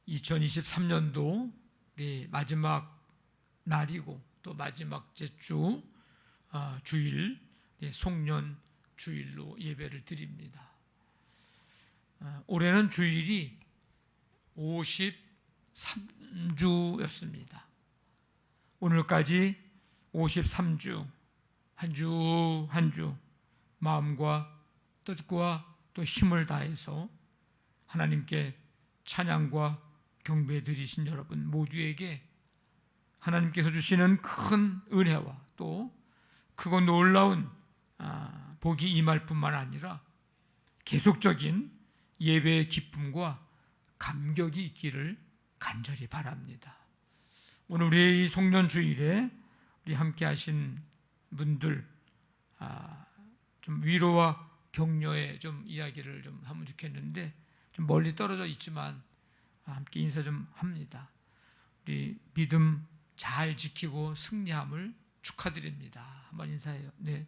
2023년도 마지막 날이고 또 마지막 주 주일 송년 주일로 예배를 드립니다. 올해는 주일이 53주였습니다. 오늘까지 53주 한 주 한 주 마음과 뜻과 또 힘을 다해서 하나님께 찬양과 경배 드리신 여러분 모두에게 하나님께서 주시는 큰 은혜와 또 크고 놀라운 복이 임할 뿐만 아니라 계속적인 예배의 기쁨과 감격이 있기를 간절히 바랍니다. 오늘 우리 이 송년주일에 우리 함께 하신 분들 좀 위로와 격려의 좀 이야기를 좀 하면 좋겠는데 좀 멀리 떨어져 있지만 함께 인사 좀 합니다. 우리 믿음 잘 지키고 승리함을 축하드립니다. 한번 인사해요. 네,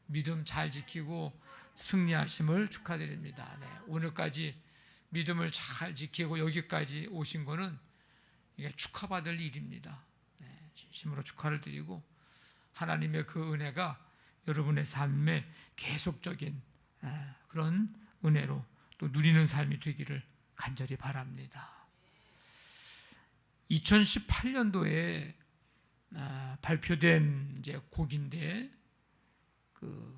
믿음 잘 지키고 승리하심을 축하드립니다. 네, 오늘까지 믿음을 잘 지키고 여기까지 오신 거는 이게 축하받을 일입니다. 네, 진심으로 축하를 드리고 하나님의 그 은혜가 여러분의 삶에 계속적인 그런 은혜로 또 누리는 삶이 되기를 간절히 바랍니다. 2018년도에 발표된 이제 곡인데 그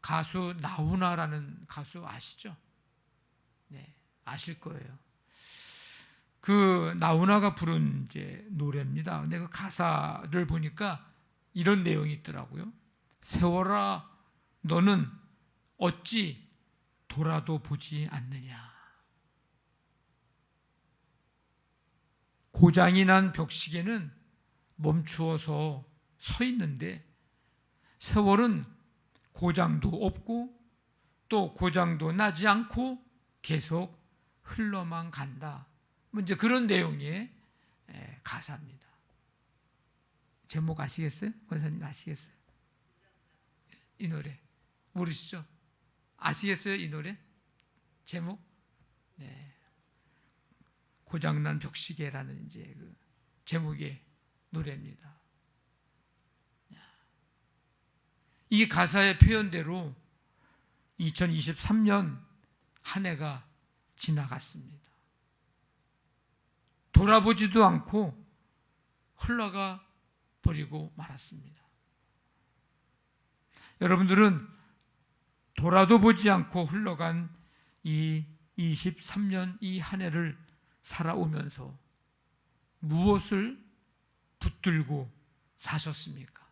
가수 나훈아라는 가수 아시죠? 네, 아실 거예요. 그 나훈아가 부른 이제 노래입니다. 근데 그 가사를 보니까 이런 내용이 있더라고요. 세월아, 너는 어찌 돌아도 보지 않느냐. 고장이 난 벽시계는 멈추어서 서 있는데 세월은 고장도 없고 또 고장도 나지 않고 계속 흘러만 간다. 이제 그런 내용의 가사입니다. 제목 아시겠어요? 권사님 아시겠어요? 이 노래 모르시죠? 아시겠어요? 이 노래 제목? 네. 고장난 벽시계라는 이제 그 제목의 노래입니다. 이 가사의 표현대로 2023년 한 해가 지나갔습니다. 돌아보지도 않고 흘러가 버리고 말았습니다. 여러분들은 돌아도 보지 않고 흘러간 이 23년 이 한 해를 살아오면서 무엇을 붙들고 사셨습니까?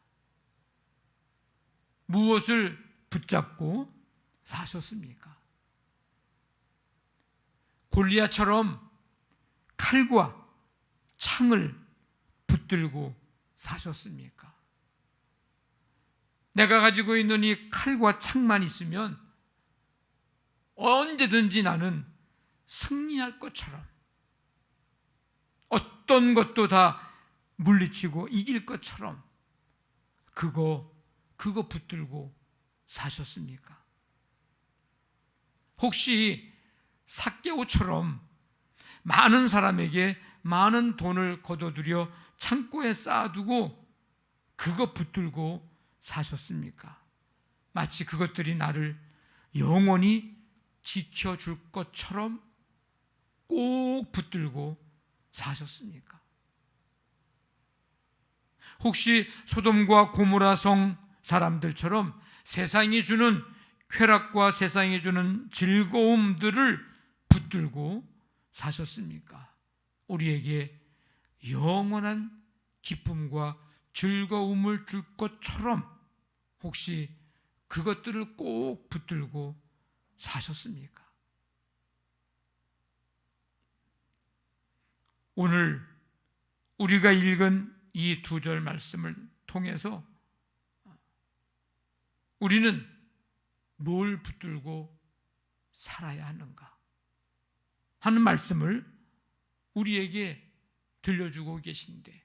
무엇을 붙잡고 사셨습니까? 골리앗처럼 칼과 창을 붙들고 사셨습니까? 내가 가지고 있는 이 칼과 창만 있으면 언제든지 나는 승리할 것처럼 어떤 것도 다 물리치고 이길 것처럼 그거 붙들고 사셨습니까? 혹시 삭개오처럼 많은 사람에게 많은 돈을 거둬들여 창고에 쌓아두고 그거 붙들고 사셨습니까? 마치 그것들이 나를 영원히 지켜줄 것처럼 꼭 붙들고 사셨습니까? 혹시 소돔과 고모라 성 사람들처럼 세상이 주는 쾌락과 세상이 주는 즐거움들을 붙들고 사셨습니까? 우리에게 영원한 기쁨과 즐거움을 줄 것처럼 혹시 그것들을 꼭 붙들고 사셨습니까? 오늘 우리가 읽은 이 두 절 말씀을 통해서 우리는 뭘 붙들고 살아야 하는가 하는 말씀을 우리에게 들려주고 계신데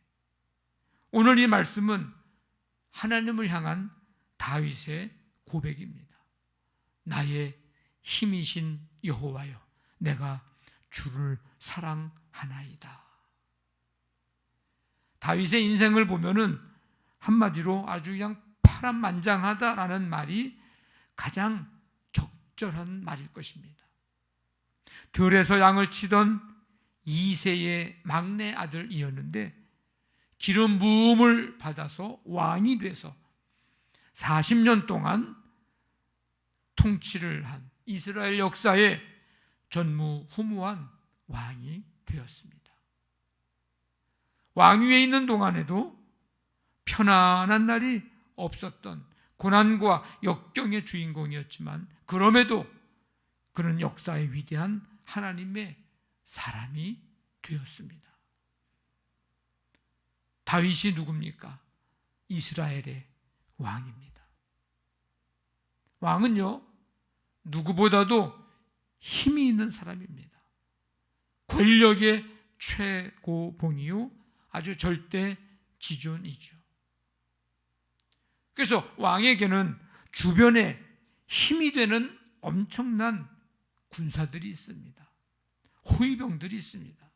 오늘 이 말씀은 하나님을 향한 다윗의 고백입니다. 나의 힘이신 여호와여, 내가 주를 사랑하나이다. 다윗의 인생을 보면은 한마디로 아주 그냥 파란만장하다라는 말이 가장 적절한 말일 것입니다. 들에서 양을 치던 2세의 막내 아들이었는데 기름 부음을 받아서 왕이 돼서 40년 동안 통치를 한 이스라엘 역사의 전무후무한 왕이 되었습니다. 왕위에 있는 동안에도 편안한 날이 없었던 고난과 역경의 주인공이었지만 그럼에도 그는 역사의 위대한 하나님의 사람이 되었습니다. 다윗이 누굽니까? 이스라엘의 왕입니다. 왕은요, 누구보다도 힘이 있는 사람입니다. 권력의 최고봉이요, 아주 절대 지존이죠. 그래서 왕에게는 주변에 힘이 되는 엄청난 군사들이 있습니다. 호위병들이 있습니다.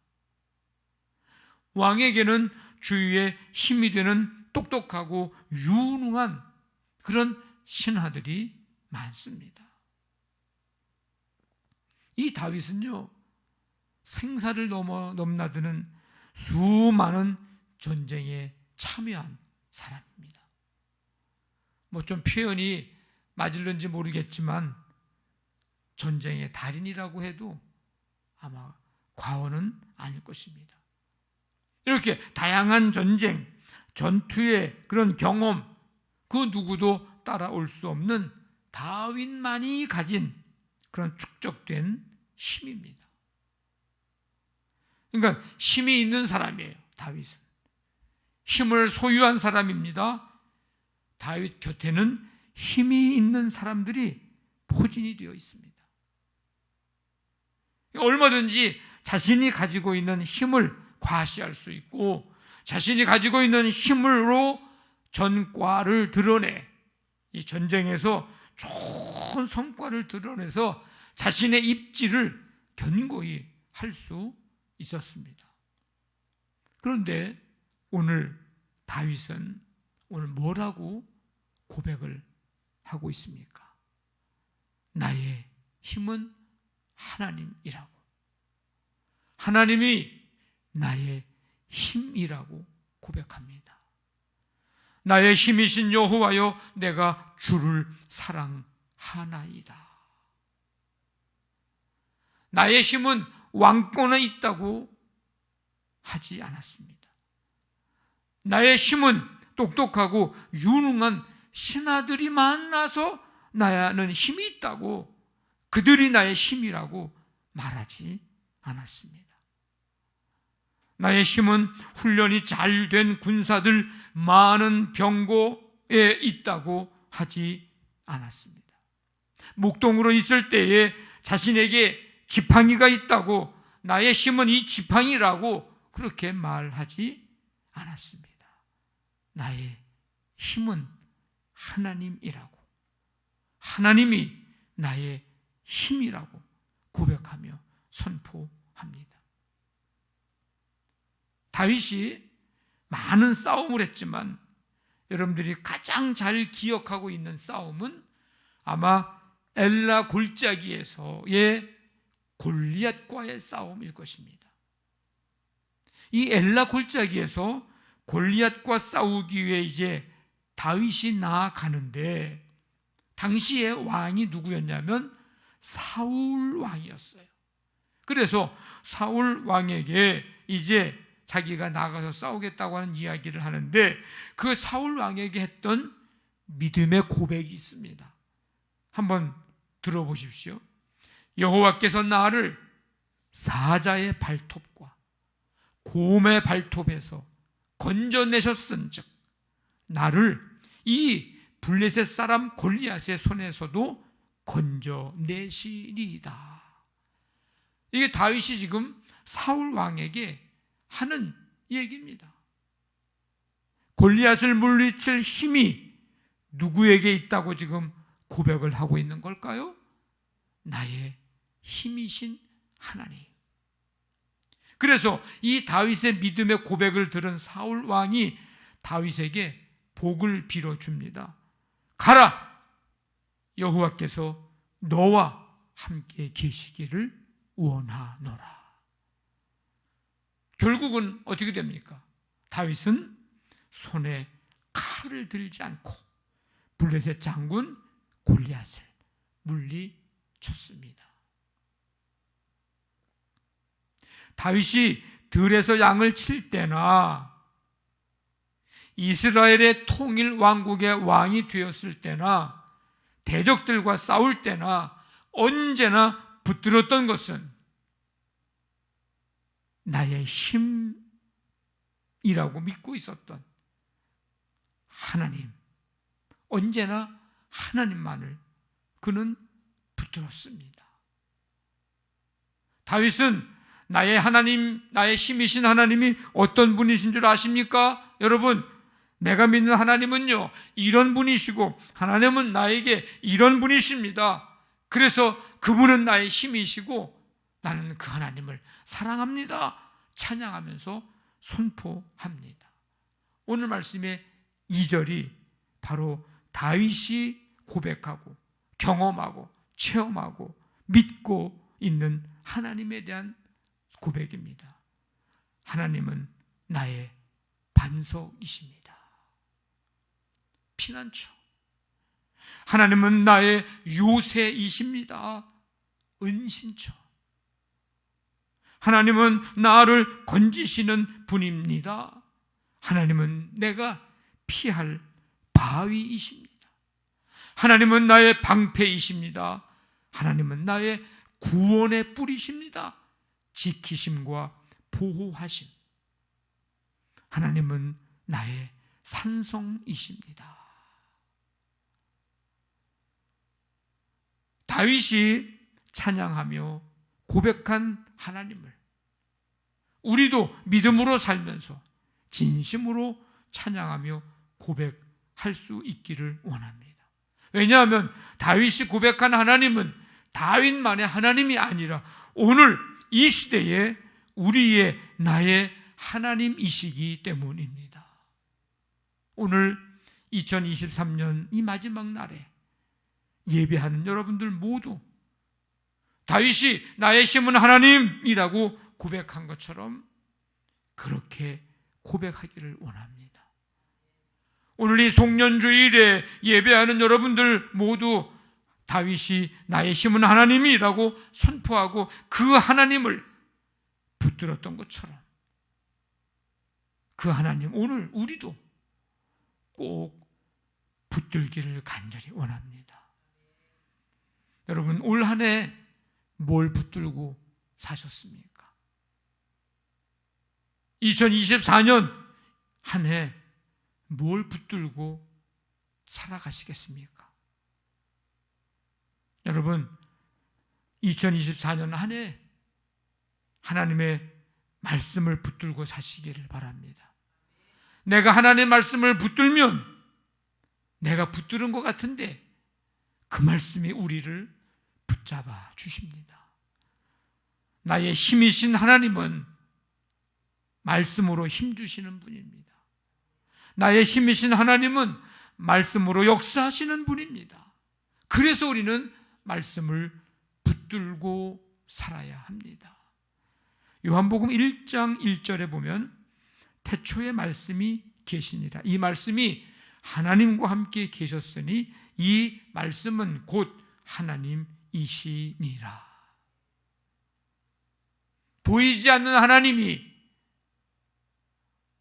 왕에게는 주위에 힘이 되는 똑똑하고 유능한 그런 신하들이 많습니다. 이 다윗은요, 생사를 넘나드는 수많은 전쟁에 참여한 사람입니다. 뭐 좀 표현이 맞을는지 모르겠지만 전쟁의 달인이라고 해도 아마 과언은 아닐 것입니다. 이렇게 다양한 전쟁, 전투의 그런 경험, 그 누구도 따라올 수 없는 다윗만이 가진 그런 축적된 힘입니다. 그러니까 힘이 있는 사람이에요, 다윗은. 힘을 소유한 사람입니다. 다윗 곁에는 힘이 있는 사람들이 포진이 되어 있습니다. 얼마든지 자신이 가지고 있는 힘을 과시할 수 있고 자신이 가지고 있는 힘으로 전과를 드러내 이 전쟁에서 좋은 성과를 드러내서 자신의 입지를 견고히 할 수 있었습니다. 그런데 오늘 다윗은 오늘 뭐라고 고백을 하고 있습니까? 나의 힘은 하나님이라고. 하나님이 나의 힘이라고 고백합니다. 나의 힘이신 여호와여, 내가 주를 사랑하나이다. 나의 힘은 왕권에 있다고 하지 않았습니다. 나의 힘은 똑똑하고 유능한 신하들이 만나서 나는 힘이 있다고, 그들이 나의 힘이라고 말하지 않았습니다. 나의 힘은 훈련이 잘 된 군사들, 많은 병고에 있다고 하지 않았습니다. 목동으로 있을 때에 자신에게 지팡이가 있다고, 나의 힘은 이 지팡이라고 그렇게 말하지 않았습니다. 나의 힘은 하나님이라고, 하나님이 나의 힘이라고 고백하며 선포합니다. 다윗이 많은 싸움을 했지만 여러분들이 가장 잘 기억하고 있는 싸움은 아마 엘라 골짜기에서의 골리앗과의 싸움일 것입니다. 이 엘라 골짜기에서 골리앗과 싸우기 위해 이제 다윗이 나아가는데 당시의 왕이 누구였냐면 사울 왕이었어요. 그래서 사울 왕에게 이제 자기가 나가서 싸우겠다고 하는 이야기를 하는데 그 사울 왕에게 했던 믿음의 고백이 있습니다. 한번 들어보십시오. 여호와께서 나를 사자의 발톱과 곰의 발톱에서 건져내셨은즉 나를 이 블레셋 사람 골리앗의 손에서도 건져내시리이다. 이게 다윗이 지금 사울 왕에게 하는 얘기입니다. 골리앗을 물리칠 힘이 누구에게 있다고 지금 고백을 하고 있는 걸까요? 나의 힘이신 하나님. 그래서 이 다윗의 믿음의 고백을 들은 사울 왕이 다윗에게 복을 빌어줍니다. 가라! 여호와께서 너와 함께 계시기를 원하노라. 결국은 어떻게 됩니까? 다윗은 손에 칼을 들지 않고 블레셋 장군 골리앗을 물리쳤습니다. 다윗이 들에서 양을 칠 때나 이스라엘의 통일 왕국의 왕이 되었을 때나 대적들과 싸울 때나 언제나 붙들었던 것은 나의 힘이라고 믿고 있었던 하나님, 언제나 하나님만을 그는 붙들었습니다. 다윗은 나의 하나님, 나의 힘이신 하나님이 어떤 분이신 줄 아십니까? 여러분, 내가 믿는 하나님은요, 이런 분이시고 하나님은 나에게 이런 분이십니다. 그래서 그분은 나의 힘이시고 나는 그 하나님을 사랑합니다. 찬양하면서 선포합니다. 오늘 말씀의 2절이 바로 다윗이 고백하고 경험하고 체험하고 믿고 있는 하나님에 대한 고백입니다. 하나님은 나의 반석이십니다. 피난처. 하나님은 나의 요새이십니다. 은신처. 하나님은 나를 건지시는 분입니다. 하나님은 내가 피할 바위이십니다. 하나님은 나의 방패이십니다. 하나님은 나의 구원의 뿌리십니다. 지키심과 보호하심. 하나님은 나의 산성이십니다. 다윗이 찬양하며 고백한 하나님을 우리도 믿음으로 살면서 진심으로 찬양하며 고백할 수 있기를 원합니다. 왜냐하면 다윗이 고백한 하나님은 다윗만의 하나님이 아니라 오늘 이 시대에 우리의 나의 하나님이시기 때문입니다. 오늘 2023년 이 마지막 날에 예배하는 여러분들 모두 다윗이 나의 힘은 하나님이라고 고백한 것처럼 그렇게 고백하기를 원합니다. 오늘 이 송년주일에 예배하는 여러분들 모두 다윗이 나의 힘은 하나님이라고 선포하고 그 하나님을 붙들었던 것처럼 그 하나님 오늘 우리도 꼭 붙들기를 간절히 원합니다. 여러분 올 한 해 뭘 붙들고 사셨습니까? 2024년 한 해 뭘 붙들고 살아가시겠습니까? 여러분 2024년 한 해 하나님의 말씀을 붙들고 사시기를 바랍니다. 내가 하나님의 말씀을 붙들면 내가 붙들은 것 같은데 그 말씀이 우리를 붙잡아 주십니다. 나의 힘이신 하나님은 말씀으로 힘주시는 분입니다. 나의 힘이신 하나님은 말씀으로 역사하시는 분입니다. 그래서 우리는 말씀을 붙들고 살아야 합니다. 요한복음 1장 1절에 보면 태초에 말씀이 계시니라. 이 말씀이 하나님과 함께 계셨으니 이 말씀은 곧 하나님이시니라. 보이지 않는 하나님이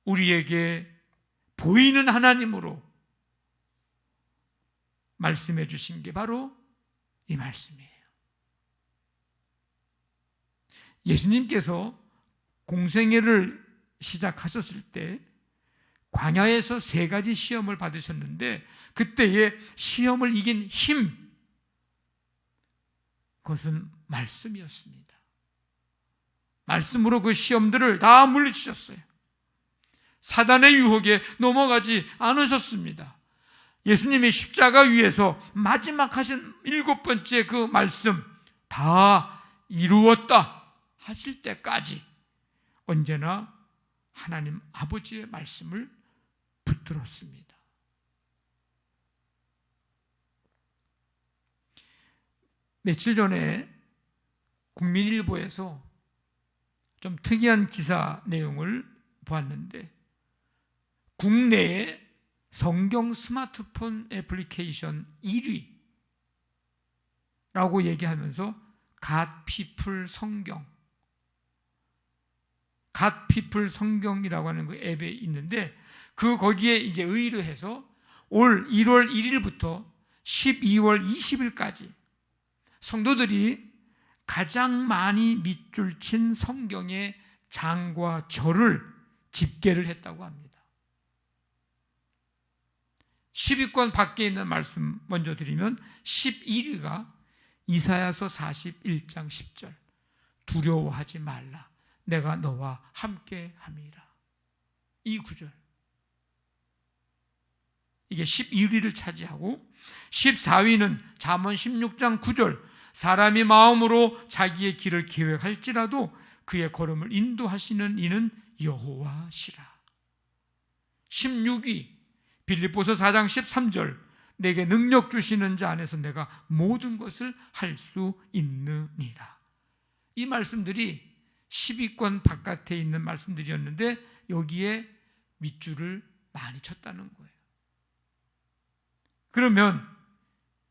우리에게 보이는 하나님으로 말씀해 주신 게 바로 이 말씀이에요. 예수님께서 공생애를 시작하셨을 때 광야에서 3가지 시험을 받으셨는데 그때의 시험을 이긴 힘, 그것은 말씀이었습니다. 말씀으로 그 시험들을 다 물리치셨어요. 사단의 유혹에 넘어가지 않으셨습니다. 예수님이 십자가 위에서 마지막 하신 7번째 그 말씀 다 이루었다 하실 때까지 언제나 하나님 아버지의 말씀을 붙들었습니다. 며칠 전에 국민일보에서 좀 특이한 기사 내용을 보았는데, 국내의 성경 스마트폰 애플리케이션 1위라고 얘기하면서 갓피플 성경, 갓피플 성경이라고 하는 그 앱에 있는데, 거기에 이제 의뢰해서 올 1월 1일부터 12월 20일까지 성도들이 가장 많이 밑줄 친 성경의 장과 절을 집계를 했다고 합니다. 10위권 밖에 있는 말씀 먼저 드리면, 11위가 이사야서 41장 10절, 두려워하지 말라, 내가 너와 함께 함이라. 이 구절, 이게 12위를 차지하고, 14위는 잠언 16장 9절, 사람이 마음으로 자기의 길을 계획할지라도 그의 걸음을 인도하시는 이는 여호와시라. 16위 빌립보서 4장 13절, 내게 능력 주시는 자 안에서 내가 모든 것을 할 수 있느니라. 이 말씀들이 10위권 바깥에 있는 말씀들이었는데 여기에 밑줄을 많이 쳤다는 거예요. 그러면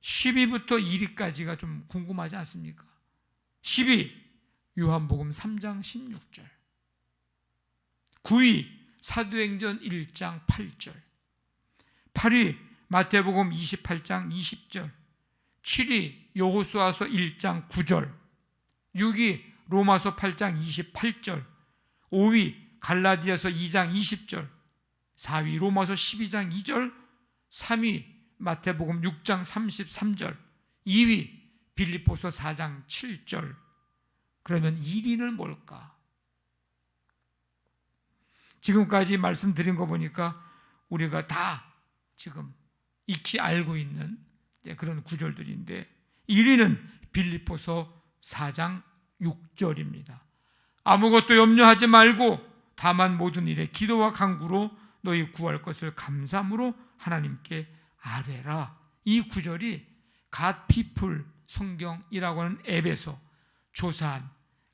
10위부터 1위까지가 좀 궁금하지 않습니까? 10위 요한복음 3장 16절, 9위 사도행전 1장 8절, 8위 마태복음 28장 20절, 7위 여호수아서 1장 9절, 6위 로마서 8장 28절, 5위 갈라디아서 2장 20절, 4위 로마서 12장 2절, 3위 마태복음 6장 33절, 2위 빌립보서 4장 7절. 그러면 1위는 뭘까? 지금까지 말씀드린 거 보니까 우리가 다 지금 익히 알고 있는 그런 구절들인데, 1위는 빌립보서 4장 6절입니다. 아무것도 염려하지 말고 다만 모든 일에 기도와 간구로 너희 구할 것을 감사함으로 하나님께 아뢰라. 이 구절이 갓피플 성경이라고 하는 앱에서 조사한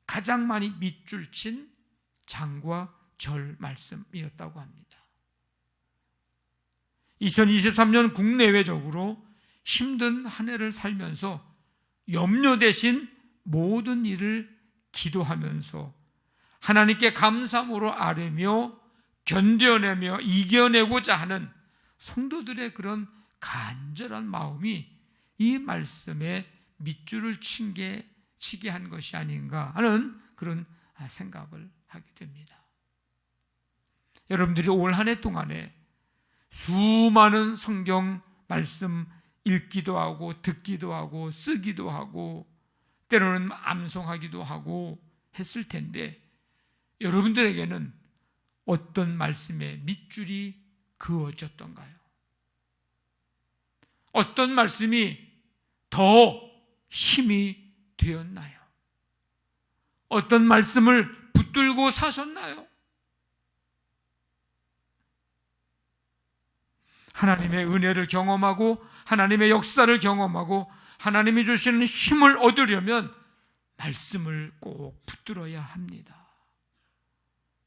가장 많이 밑줄 친 장과 절 말씀이었다고 합니다. 2023년 국내외적으로 힘든 한 해를 살면서 염려 대신 모든 일을 기도하면서 하나님께 감사함으로 아뢰며 견뎌내며 이겨내고자 하는 성도들의 그런 간절한 마음이 이 말씀에 밑줄을 치게 한 것이 아닌가 하는 그런 생각을 하게 됩니다. 여러분들이 올 한 해 동안에 수많은 성경 말씀 읽기도 하고 듣기도 하고 쓰기도 하고 때로는 암송하기도 하고 했을 텐데, 여러분들에게는 어떤 말씀에 밑줄이 그어졌던가요? 어떤 말씀이 더 힘이 되었나요? 어떤 말씀을 붙들고 사셨나요? 하나님의 은혜를 경험하고 하나님의 역사를 경험하고 하나님이 주시는 힘을 얻으려면 말씀을 꼭 붙들어야 합니다.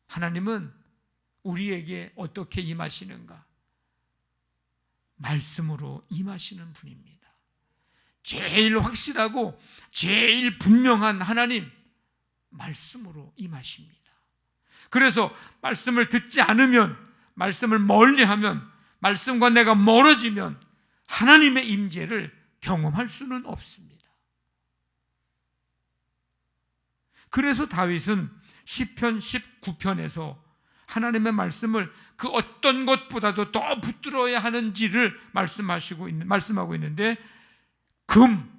하나님은 우리에게 어떻게 임하시는가? 말씀으로 임하시는 분입니다. 제일 확실하고 제일 분명한 하나님, 말씀으로 임하십니다. 그래서 말씀을 듣지 않으면, 말씀을 멀리하면, 말씀과 내가 멀어지면 하나님의 임재를 경험할 수는 없습니다. 그래서 다윗은 시편 19편에서 하나님의 말씀을 그 어떤 것보다도 더 붙들어야 하는지를 말씀하고 있는데, 금,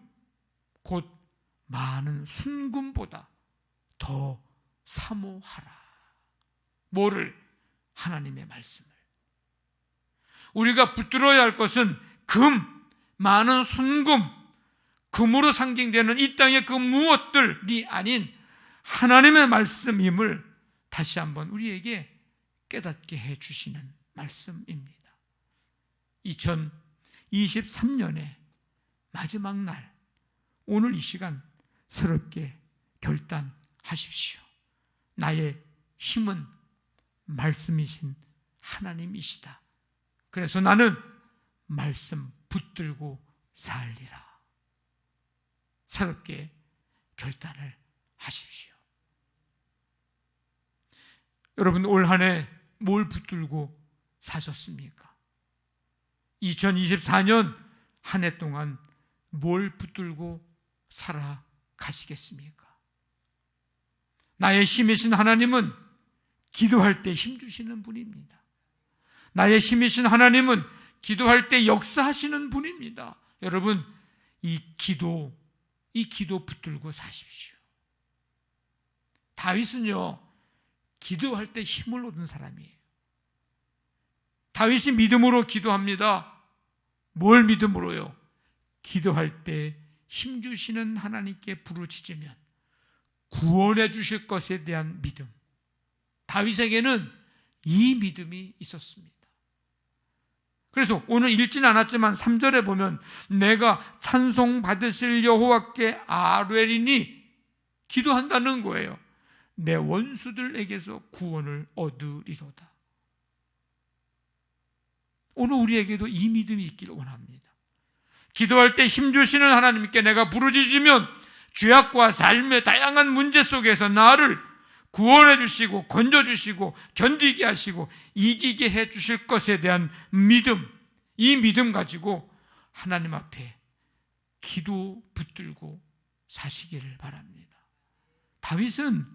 곧 많은 순금보다 더 사모하라. 뭐를? 하나님의 말씀을. 우리가 붙들어야 할 것은 금, 많은 순금, 금으로 상징되는 이 땅의 그 무엇들이 아닌 하나님의 말씀임을 다시 한번 우리에게 깨닫게 해주시는 말씀입니다. 2023년의 마지막 날, 오늘 이 시간 새롭게 결단하십시오. 나의 힘은 말씀이신 하나님이시다. 그래서 나는 말씀 붙들고 살리라. 새롭게 결단을 하십시오. 여러분, 올 한 해 뭘 붙들고 사셨습니까? 2024년 한 해 동안 뭘 붙들고 살아가시겠습니까? 나의 힘이신 하나님은 기도할 때 힘주시는 분입니다. 나의 힘이신 하나님은 기도할 때 역사하시는 분입니다. 여러분, 이 기도 붙들고 사십시오. 다윗은요, 기도할 때 힘을 얻은 사람이에요. 다윗이 믿음으로 기도합니다. 뭘 믿음으로요? 기도할 때 힘주시는 하나님께 부르짖으면 구원해 주실 것에 대한 믿음. 다윗에게는 이 믿음이 있었습니다. 그래서 오늘 읽진 않았지만 3절에 보면 내가 찬송 받으실 여호와께 아뢰리니 기도한다는 거예요. 내 원수들에게서 구원을 얻으리로다. 오늘 우리에게도 이 믿음이 있기를 원합니다. 기도할 때 힘주시는 하나님께 내가 부르짖으면 죄악과 삶의 다양한 문제 속에서 나를 구원해 주시고 건져 주시고 견디게 하시고 이기게 해 주실 것에 대한 믿음, 이 믿음 가지고 하나님 앞에 기도 붙들고 사시기를 바랍니다. 다윗은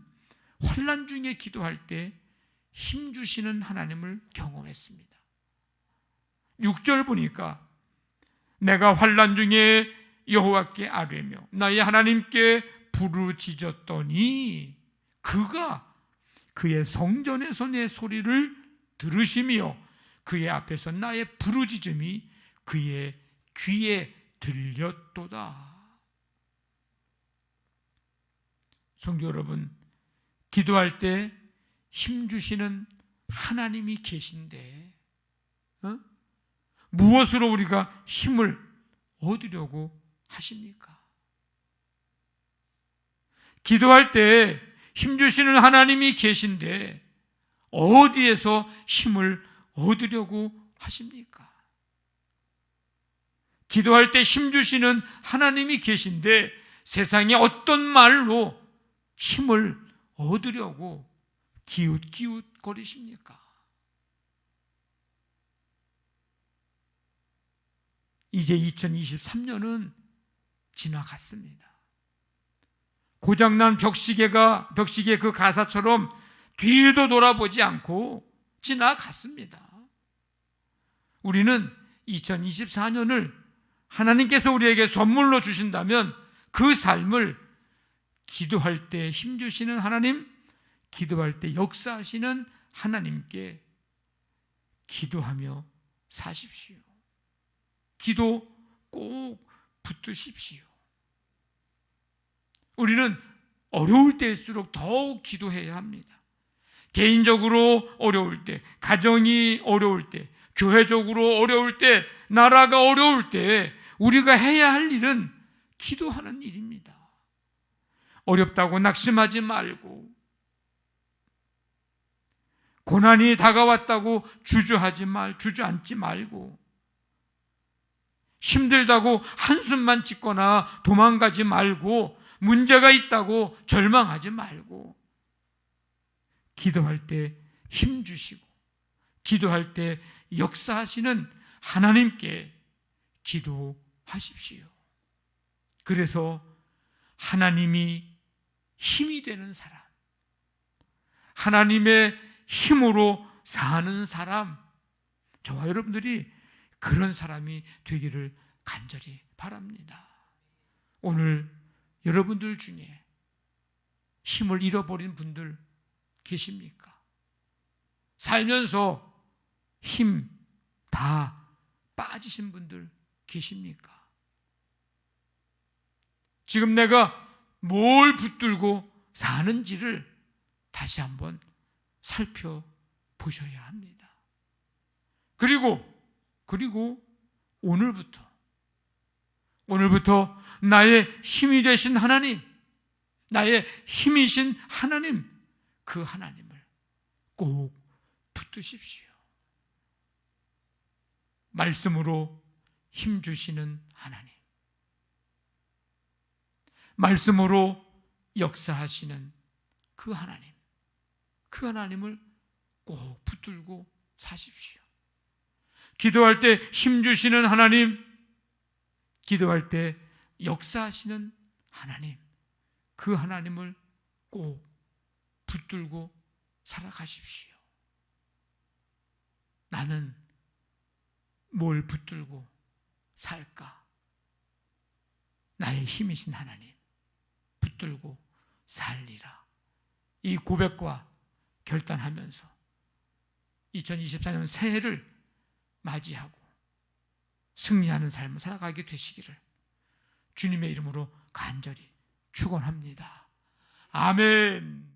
환난 중에 기도할 때 힘주시는 하나님을 경험했습니다. 6절 보니까 내가 환난 중에 여호와께 아뢰며 나의 하나님께 부르짖었더니 그가 그의 성전에서 내 소리를 들으시며 그의 앞에서 나의 부르짖음이 그의 귀에 들렸도다. 성도 여러분, 기도할 때 힘주시는 하나님이 계신데 무엇으로 우리가 힘을 얻으려고 하십니까? 기도할 때 힘주시는 하나님이 계신데 어디에서 힘을 얻으려고 하십니까? 기도할 때 힘주시는 하나님이 계신데 세상에 어떤 말로 힘을 얻으려고 기웃기웃거리십니까? 이제 2023년은 지나갔습니다. 고장난 벽시계 그 가사처럼 뒤도 돌아보지 않고 지나갔습니다. 우리는 2024년을 하나님께서 우리에게 선물로 주신다면 그 삶을 기도할 때 힘주시는 하나님, 기도할 때 역사하시는 하나님께 기도하며 사십시오. 기도 꼭 붙드십시오. 우리는 어려울 때일수록 더욱 기도해야 합니다. 개인적으로 어려울 때, 가정이 어려울 때, 교회적으로 어려울 때, 나라가 어려울 때 우리가 해야 할 일은 기도하는 일입니다. 어렵다고 낙심하지 말고, 고난이 다가왔다고 주저앉지 말고, 힘들다고 한숨만 짓거나 도망가지 말고, 문제가 있다고 절망하지 말고, 기도할 때 힘주시고 기도할 때 역사하시는 하나님께 기도하십시오. 그래서 하나님이 힘이 되는 사람, 하나님의 힘으로 사는 사람, 저와 여러분들이 그런 사람이 되기를 간절히 바랍니다. 오늘 여러분들 중에 힘을 잃어버린 분들 계십니까? 살면서 힘 다 빠지신 분들 계십니까? 지금 내가 뭘 붙들고 사는지를 다시 한번 살펴보셔야 합니다. 그리고 오늘부터 나의 힘이 되신 하나님, 나의 힘이신 하나님, 그 하나님을 꼭 붙드십시오. 말씀으로 힘 주시는 하나님, 말씀으로 역사하시는 그 하나님, 그 하나님을 꼭 붙들고 사십시오. 기도할 때 힘 주시는 하나님, 기도할 때 역사하시는 하나님, 그 하나님을 꼭 붙들고 살아가십시오. 나는 뭘 붙들고 살까? 나의 힘이신 하나님 붙들고 살리라. 이 고백과 결단하면서 2024년 새해를 맞이하고 승리하는 삶을 살아가게 되시기를 주님의 이름으로 간절히 축원합니다. 아멘.